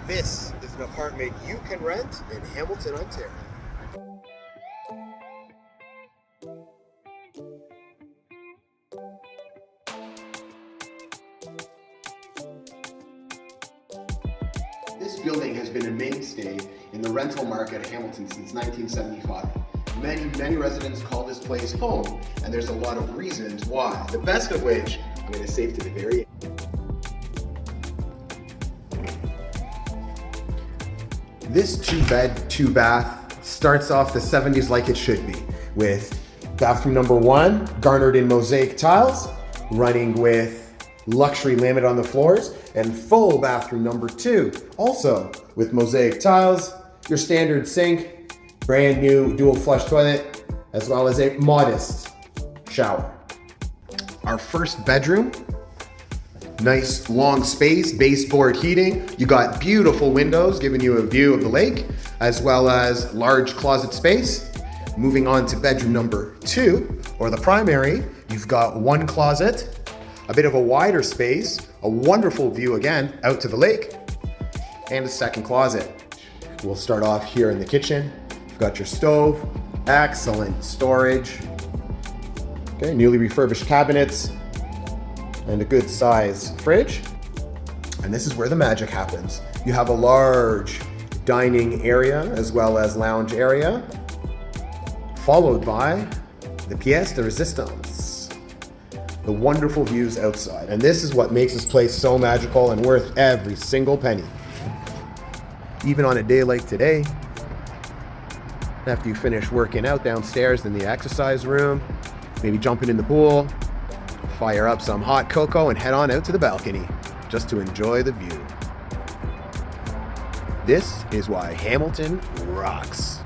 This is an apartment you can rent in Hamilton, Ontario. This building has been a mainstay in the rental market of Hamilton since 1975. Many residents call this place home, and there's a lot of reasons why. The best of which I'm going to save to the very end. This 2-bed, 2-bath starts off the 70s like it should be, with bathroom number 1 garnered in mosaic tiles, running with luxury laminate on the floors, and full bathroom number 2, also with mosaic tiles, your standard sink, brand new dual flush toilet, as well as a modest shower. Our first bedroom, nice long space, baseboard heating. You got beautiful windows giving you a view of the lake, as well as large closet space. Moving on to bedroom number 2, or the primary, you've got 1 closet, a bit of a wider space, a wonderful view again out to the lake, and a second closet. We'll start off here in the kitchen. You've got your stove, excellent storage, okay, newly refurbished cabinets, and a good size fridge. And this is where the magic happens. You have a large dining area as well as lounge area, followed by the pièce de résistance, the wonderful views outside. And this is what makes this place so magical and worth every single penny. Even on a day like today, after you finish working out downstairs in the exercise room, maybe jumping in the pool, fire up some hot cocoa and head on out to the balcony just to enjoy the view. This is why Hamilton rocks.